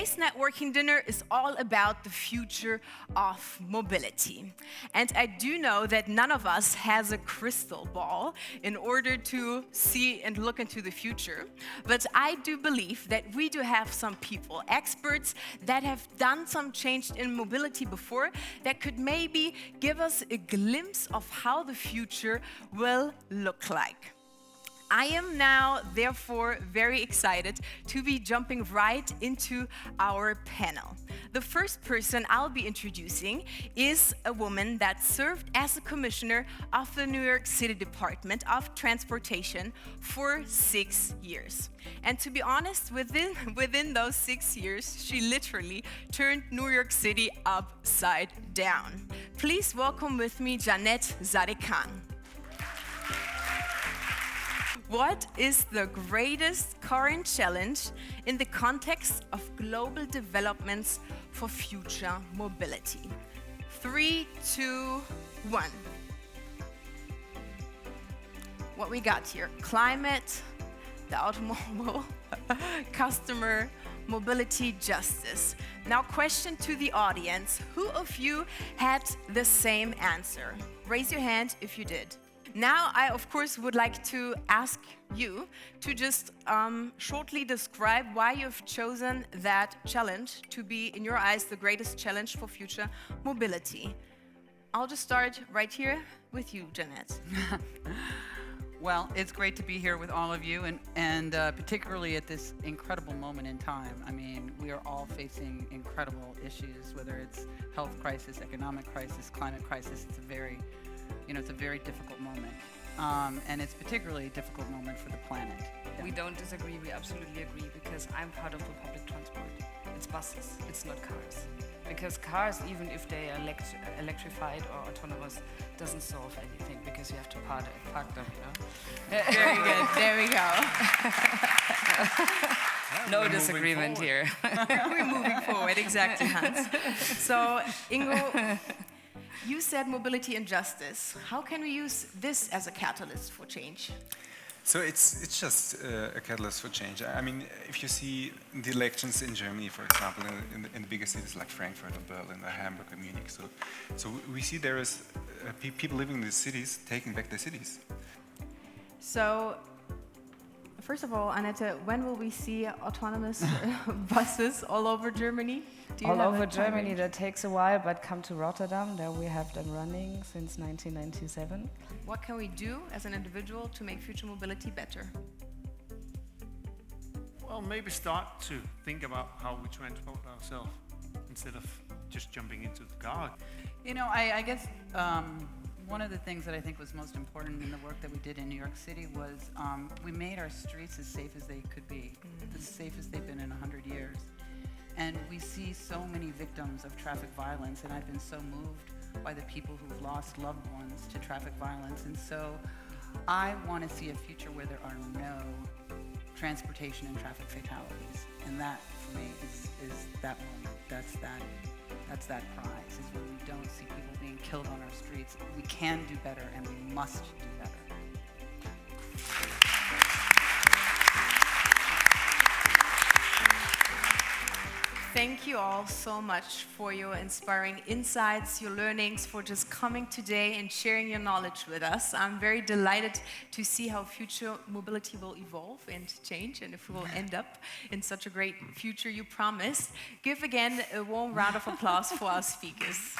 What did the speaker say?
Today's networking dinner is all about the future of mobility. And I do know that none of us has a crystal ball in order to see and look into the future. But I do believe that we do have some people, experts that have done some change in mobility before that could maybe give us a glimpse of how the future will look like. I am now, therefore, very excited to be jumping right into our panel. The first person I'll be introducing is a woman that served as a commissioner of the New York City Department of Transportation for 6 years. And to be honest, within those 6 years, she literally turned New York City upside down. Please welcome with me Janette Sadik-Khan. What is the greatest current challenge in the context of global developments for future mobility? 3, 2, 1. What we got here? Climate, the automobile, customer, mobility, justice. Now, question to the audience. Who of you had the same answer? Raise your hand if you did. Now, I, of course, would like to ask you to just shortly describe why you've chosen that challenge to be, in your eyes, the greatest challenge for future mobility. I'll just start right here with you, Janette. Well, it's great to be here with all of you, and particularly at this incredible moment in time. I mean, we are all facing incredible issues, whether it's health crisis, economic crisis, climate crisis. It's a very difficult moment. And it's particularly a difficult moment for the planet. Yeah. We don't disagree, we absolutely agree, because I'm part of the public transport. It's buses, it's not cars. Because cars, even if they are electrified or autonomous, doesn't solve anything, because you have to park them, you know? Very good, there we go. No disagreement here. We're moving forward, exactly, Hans. So, Ingo, you said mobility and justice. How can we use this as a catalyst for change? So it's just a catalyst for change. I mean, if you see the elections in Germany, for example, in the bigger cities like Frankfurt or Berlin or Hamburg or Munich, so we see there is people living in these cities taking back their cities. So, first of all, Anette, when will we see autonomous buses all over Germany? All over Germany, that takes a while, but come to Rotterdam, there we have them running since 1997. What can we do as an individual to make future mobility better? Well, maybe start to think about how we transport ourselves instead of just jumping into the car. You know, I guess one of the things that I think was most important in the work that we did in New York City was we made our streets as safe as they could be, as safe as they've been in 100 years. And we see so many victims of traffic violence, and I've been so moved by the people who've lost loved ones to traffic violence. And so I want to see a future where there are no transportation and traffic fatalities. And that, for me, is that moment. That's that prize, is when we don't see people being killed on our streets. We can do better, and we must do better. Thank you all so much for your inspiring insights, your learnings, for just coming today and sharing your knowledge with us. I'm very delighted to see how future mobility will evolve and change, and if we will end up in such a great future you promised. Give again a warm round of applause for our speakers.